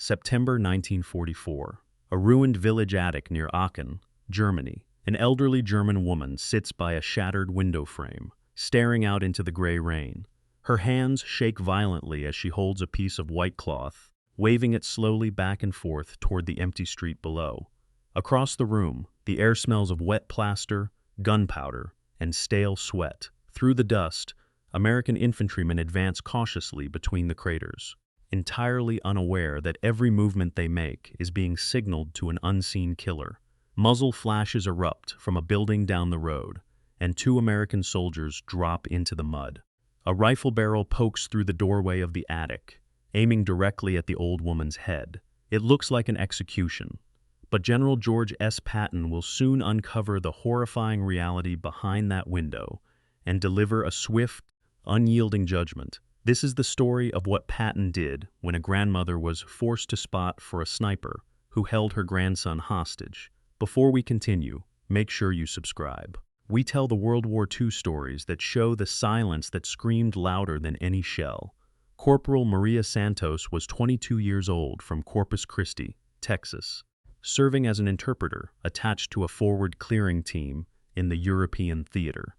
September 1944. A ruined village attic near Aachen, Germany. An elderly German woman sits by a shattered window frame, staring out into the gray rain. Her hands shake violently as she holds a piece of white cloth, waving it slowly back and forth toward the empty street below. Across the room, the air smells of wet plaster, gunpowder, and stale sweat. Through the dust, American infantrymen advance cautiously between the craters, entirely unaware that every movement they make is being signaled to an unseen killer. Muzzle flashes erupt from a building down the road, and two American soldiers drop into the mud. A rifle barrel pokes through the doorway of the attic, aiming directly at the old woman's head. It looks like an execution, but General George S. Patton will soon uncover the horrifying reality behind that window and deliver a swift, unyielding judgment. This is the story of what Patton did when a grandmother was forced to spot for a sniper who held her grandson hostage. Before we continue, make sure you subscribe. We tell the World War II stories that show the silence that screamed louder than any shell. Corporal Maria Santos was 22 years old from Corpus Christi, Texas, serving as an interpreter attached to a forward clearing team in the European theater.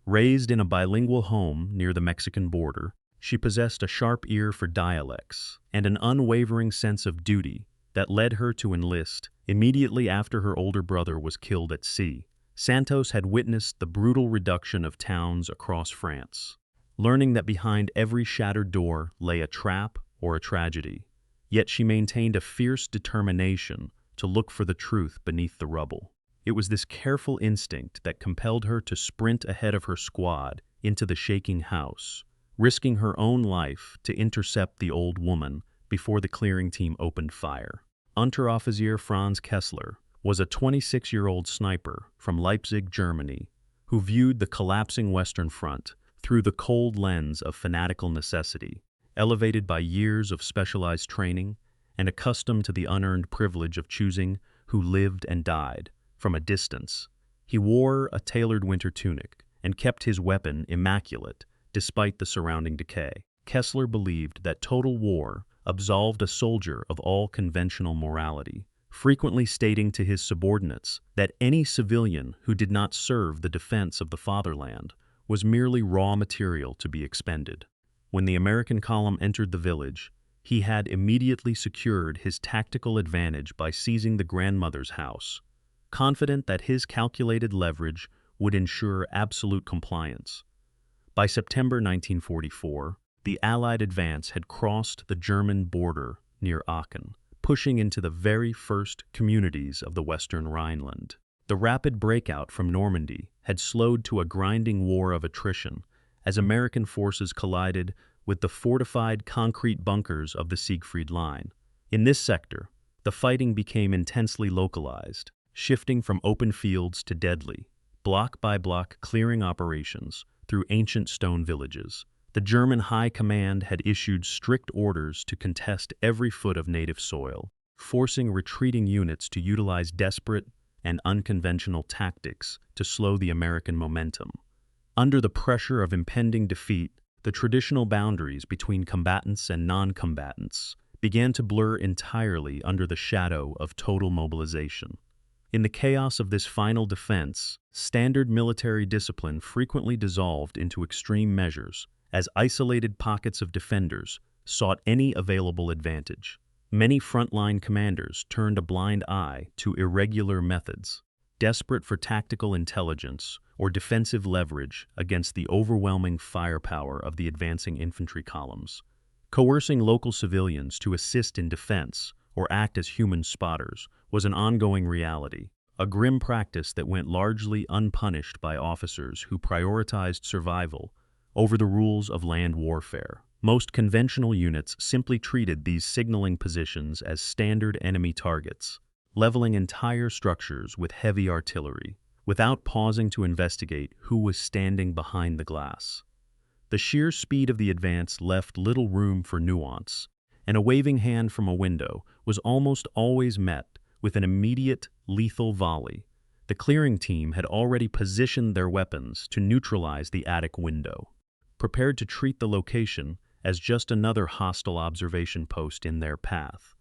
Raised in a bilingual home near the Mexican border, she possessed a sharp ear for dialects and an unwavering sense of duty that led her to enlist immediately after her older brother was killed at sea. Santos had witnessed the brutal reduction of towns across France, learning that behind every shattered door lay a trap or a tragedy. Yet she maintained a fierce determination to look for the truth beneath the rubble. It was this careful instinct that compelled her to sprint ahead of her squad into the shaking house, risking her own life to intercept the old woman before the clearing team opened fire. Unteroffizier Franz Kessler was a 26-year-old sniper from Leipzig, Germany, who viewed the collapsing Western Front through the cold lens of fanatical necessity. Elevated by years of specialized training and accustomed to the unearned privilege of choosing who lived and died from a distance, he wore a tailored winter tunic and kept his weapon immaculate despite the surrounding decay. Kessler believed that total war absolved a soldier of all conventional morality, frequently stating to his subordinates that any civilian who did not serve the defense of the fatherland was merely raw material to be expended. When the American column entered the village, he had immediately secured his tactical advantage by seizing the grandmother's house, confident that his calculated leverage would ensure absolute compliance. By September 1944, the Allied advance had crossed the German border near Aachen, pushing into the very first communities of the Western Rhineland. The rapid breakout from Normandy had slowed to a grinding war of attrition as American forces collided with the fortified concrete bunkers of the Siegfried Line. In this sector, the fighting became intensely localized, shifting from open fields to deadly, block-by-block clearing operations through ancient stone villages. The German High Command had issued strict orders to contest every foot of native soil, forcing retreating units to utilize desperate and unconventional tactics to slow the American momentum. Under the pressure of impending defeat, the traditional boundaries between combatants and non-combatants began to blur entirely under the shadow of total mobilization. In the chaos of this final defense, standard military discipline frequently dissolved into extreme measures as isolated pockets of defenders sought any available advantage. Many frontline commanders turned a blind eye to irregular methods, desperate for tactical intelligence or defensive leverage against the overwhelming firepower of the advancing infantry columns. Coercing local civilians to assist in defense or act as human spotters was an ongoing reality, a grim practice that went largely unpunished by officers who prioritized survival over the rules of land warfare. Most conventional units simply treated these signaling positions as standard enemy targets, leveling entire structures with heavy artillery, without pausing to investigate who was standing behind the glass. The sheer speed of the advance left little room for nuance, and a waving hand from a window was almost always met with an immediate, lethal volley. The clearing team had already positioned their weapons to neutralize the attic window, prepared to treat the location as just another hostile observation post in their path.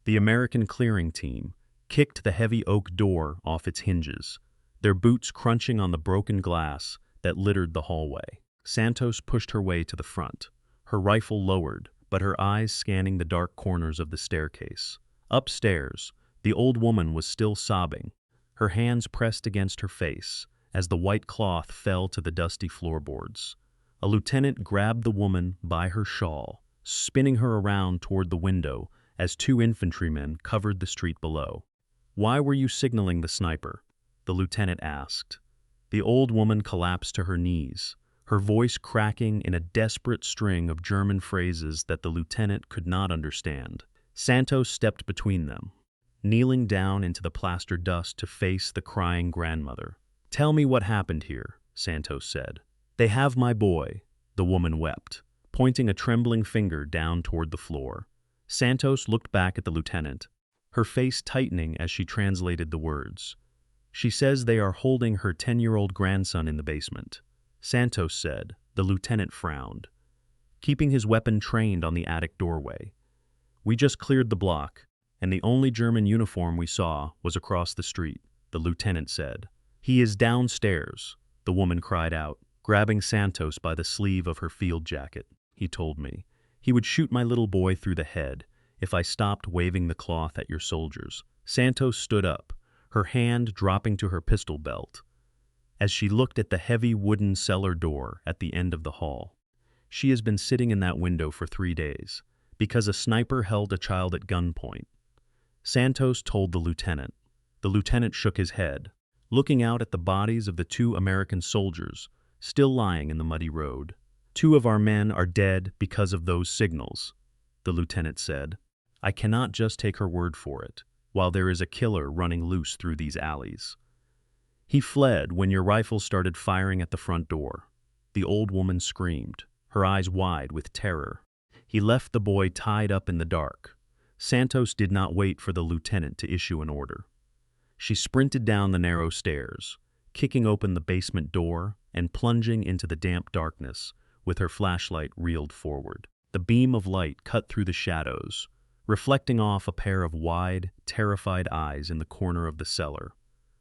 The American clearing team kicked the heavy oak door off its hinges, their boots crunching on the broken glass that littered the hallway. Santos pushed her way to the front, her rifle lowered, but her eyes scanning the dark corners of the staircase. Upstairs, the old woman was still sobbing, her hands pressed against her face as the white cloth fell to the dusty floorboards. A lieutenant grabbed the woman by her shawl, spinning her around toward the window as two infantrymen covered the street below. "Why were you signaling the sniper?" the lieutenant asked. The old woman collapsed to her knees, her voice cracking in a desperate string of German phrases that the lieutenant could not understand. Santos stepped between them, kneeling down into the plaster dust to face the crying grandmother. "Tell me what happened here," Santos said. "They have my boy," the woman wept, pointing a trembling finger down toward the floor. Santos looked back at the lieutenant, her face tightening as she translated the words. "She says they are holding her 10-year-old grandson in the basement," Santos said. The lieutenant frowned, keeping his weapon trained on the attic doorway. "We just cleared the block, and the only German uniform we saw was across the street," the lieutenant said. "He is downstairs," the woman cried out, grabbing Santos by the sleeve of her field jacket. "He told me he would shoot my little boy through the head if I stopped waving the cloth at your soldiers." Santos stood up, her hand dropping to her pistol belt, as she looked at the heavy wooden cellar door at the end of the hall. "She has been sitting in that window for 3 days, because a sniper held a child at gunpoint," Santos told the lieutenant. The lieutenant shook his head, looking out at the bodies of the 2 American soldiers still lying in the muddy road. "2 of our men are dead because of those signals," the lieutenant said. "I cannot just take her word for it, while there is a killer running loose through these alleys. He fled when your rifles started firing at the front door." The old woman screamed, her eyes wide with terror. "He left the boy tied up in the dark." Santos did not wait for the lieutenant to issue an order. She sprinted down the narrow stairs, kicking open the basement door and plunging into the damp darkness with her flashlight reeled forward. The beam of light cut through the shadows, reflecting off a pair of wide, terrified eyes in the corner of the cellar.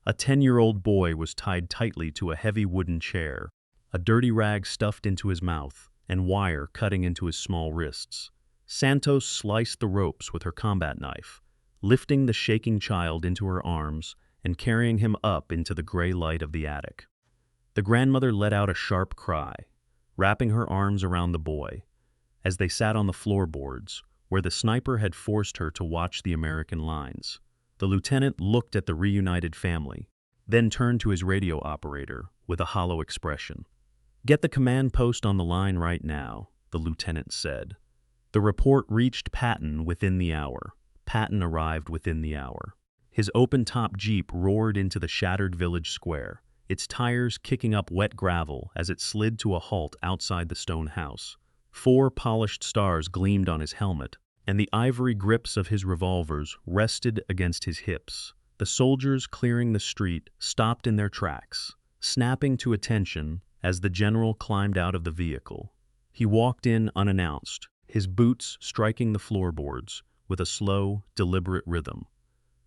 A 10-year-old boy was tied tightly to a heavy wooden chair, a dirty rag stuffed into his mouth and wire cutting into his small wrists. Santos sliced the ropes with her combat knife, lifting the shaking child into her arms and carrying him up into the gray light of the attic. The grandmother let out a sharp cry, wrapping her arms around the boy, as they sat on the floorboards, where the sniper had forced her to watch the American lines. The lieutenant looked at the reunited family, then turned to his radio operator with a hollow expression. "Get the command post on the line right now," the lieutenant said. The report reached Patton within the hour. Patton arrived within the hour. His open-top Jeep roared into the shattered village square, its tires kicking up wet gravel as it slid to a halt outside the stone house. 4 polished stars gleamed on his helmet, and the ivory grips of his revolvers rested against his hips. The soldiers clearing the street stopped in their tracks, snapping to attention as the general climbed out of the vehicle. He walked in unannounced, his boots striking the floorboards with a slow, deliberate rhythm.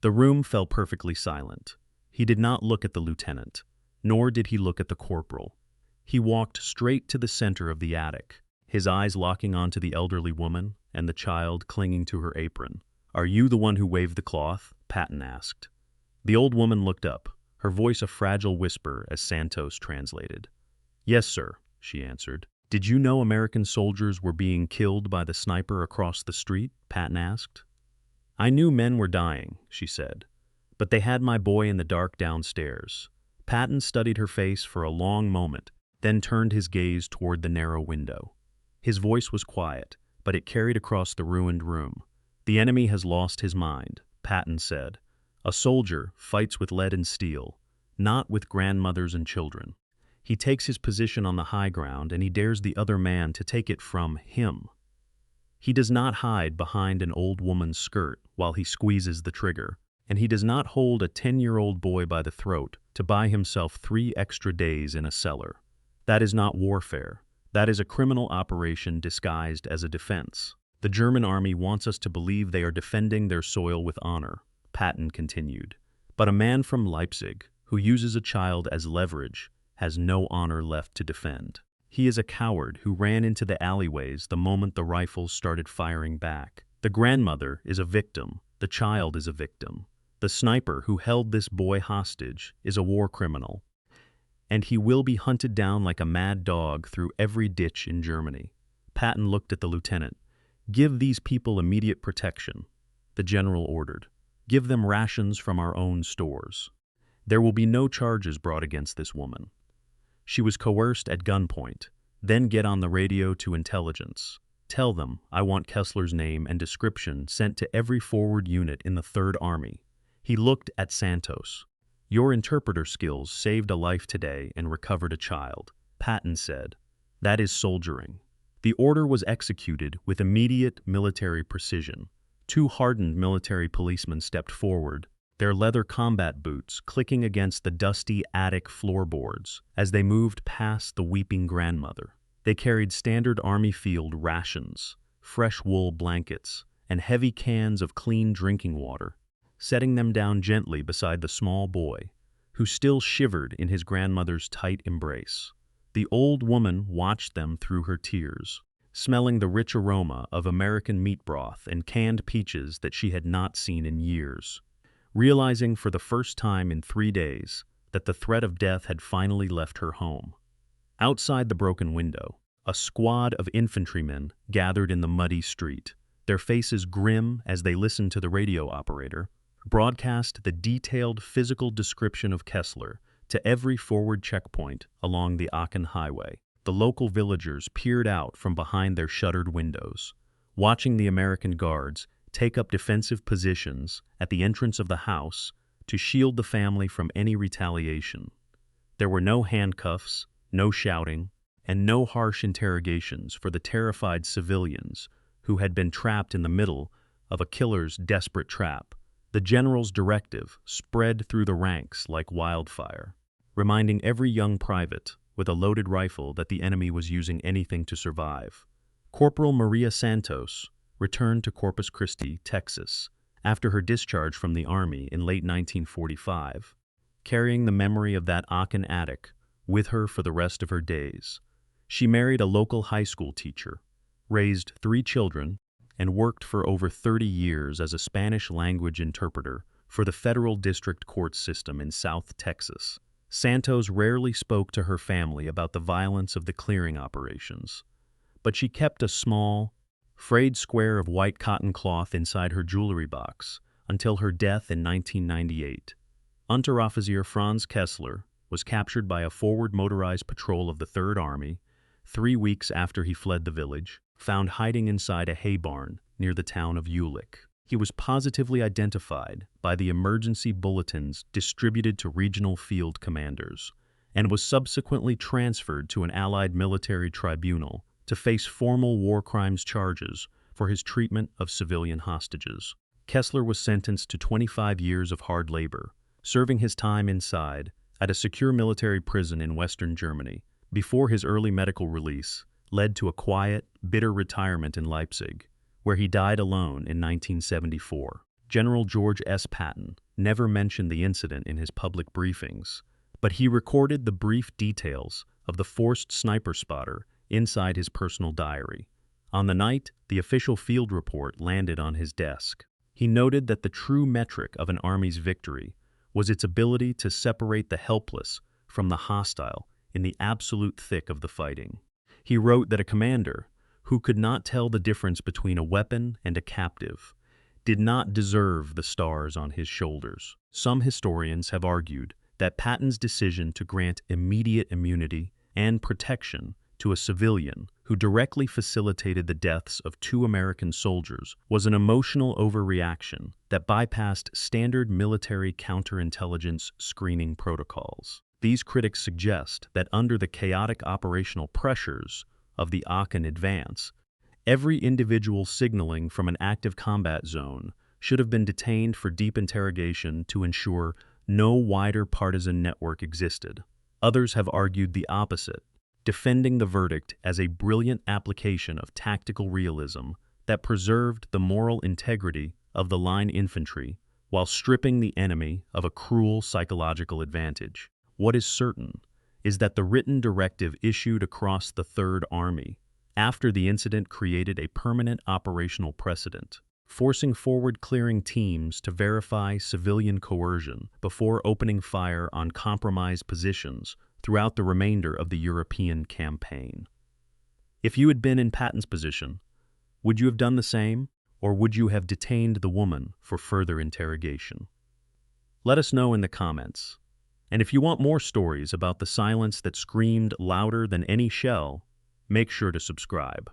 The room fell perfectly silent. He did not look at the lieutenant, nor did he look at the corporal. He walked straight to the center of the attic, his eyes locking onto the elderly woman and the child clinging to her apron. "Are you the one who waved the cloth?" Patton asked. The old woman looked up, her voice a fragile whisper as Santos translated. "Yes, sir," she answered. "Did you know American soldiers were being killed by the sniper across the street?" Patton asked. "I knew men were dying," she said, "but they had my boy in the dark downstairs." Patton studied her face for a long moment, then turned his gaze toward the narrow window. His voice was quiet, but it carried across the ruined room. "The enemy has lost his mind," Patton said. "A soldier fights with lead and steel, not with grandmothers and children. He takes his position on the high ground and he dares the other man to take it from him. He does not hide behind an old woman's skirt while he squeezes the trigger, and he does not hold a 10-year-old boy by the throat to buy himself 3 extra days in a cellar. That is not warfare. That is a criminal operation disguised as a defense." The German army wants us to believe they are defending their soil with honor, Patton continued. But a man from Leipzig, who uses a child as leverage, has no honor left to defend. He is a coward who ran into the alleyways the moment the rifles started firing back. The grandmother is a victim. The child is a victim. The sniper who held this boy hostage is a war criminal. And he will be hunted down like a mad dog through every ditch in Germany. Patton looked at the lieutenant. Give these people immediate protection, the general ordered. Give them rations from our own stores. There will be no charges brought against this woman. She was coerced at gunpoint. Then get on the radio to intelligence. Tell them I want Kessler's name and description sent to every forward unit in the Third Army. He looked at Santos. Your interpreter skills saved a life today and recovered a child, Patton said. That is soldiering. The order was executed with immediate military precision. Two hardened military policemen stepped forward, their leather combat boots clicking against the dusty attic floorboards as they moved past the weeping grandmother. They carried standard army field rations, fresh wool blankets, and heavy cans of clean drinking water, setting them down gently beside the small boy, who still shivered in his grandmother's tight embrace. The old woman watched them through her tears, smelling the rich aroma of American meat broth and canned peaches that she had not seen in years, realizing for the first time in 3 days that the threat of death had finally left her home. Outside the broken window, a squad of infantrymen gathered in the muddy street, their faces grim as they listened to the radio operator broadcast the detailed physical description of Kessler to every forward checkpoint along the Aachen highway. The local villagers peered out from behind their shuttered windows, watching the American guards take up defensive positions at the entrance of the house to shield the family from any retaliation. There were no handcuffs, no shouting, and no harsh interrogations for the terrified civilians who had been trapped in the middle of a killer's desperate trap. The general's directive spread through the ranks like wildfire, reminding every young private with a loaded rifle that the enemy was using anything to survive. Corporal Maria Santos returned to Corpus Christi, Texas, after her discharge from the Army in late 1945, carrying the memory of that Aachen attic with her for the rest of her days. She married a local high school teacher, raised 3 children, and worked for over 30 years as a Spanish-language interpreter for the federal district court system in South Texas. Santos rarely spoke to her family about the violence of the clearing operations, but she kept a small, frayed square of white cotton cloth inside her jewelry box until her death in 1998. Unteroffizier Franz Kessler was captured by a forward motorized patrol of the Third Army 3 weeks after he fled the village, found hiding inside a hay barn near the town of Jülich. He was positively identified by the emergency bulletins distributed to regional field commanders and was subsequently transferred to an Allied military tribunal to face formal war crimes charges for his treatment of civilian hostages. Kessler was sentenced to 25 years of hard labor, serving his time inside at a secure military prison in Western Germany before his early medical release led to a quiet, bitter retirement in Leipzig, where he died alone in 1974. General George S. Patton never mentioned the incident in his public briefings, but he recorded the brief details of the forced sniper spotter inside his personal diary. On the night the official field report landed on his desk, he noted that the true metric of an army's victory was its ability to separate the helpless from the hostile in the absolute thick of the fighting. He wrote that a commander who could not tell the difference between a weapon and a captive did not deserve the stars on his shoulders. Some historians have argued that Patton's decision to grant immediate immunity and protection to a civilian who directly facilitated the deaths of 2 American soldiers was an emotional overreaction that bypassed standard military counterintelligence screening protocols. These critics suggest that under the chaotic operational pressures of the Aachen advance, every individual signaling from an active combat zone should have been detained for deep interrogation to ensure no wider partisan network existed. Others have argued the opposite, defending the verdict as a brilliant application of tactical realism that preserved the moral integrity of the line infantry while stripping the enemy of a cruel psychological advantage. What is certain is that the written directive issued across the Third Army after the incident created a permanent operational precedent, forcing forward clearing teams to verify civilian coercion before opening fire on compromised positions throughout the remainder of the European campaign. If you had been in Patton's position, would you have done the same, or would you have detained the woman for further interrogation? Let us know in the comments. And if you want more stories about the silence that screamed louder than any shell, make sure to subscribe.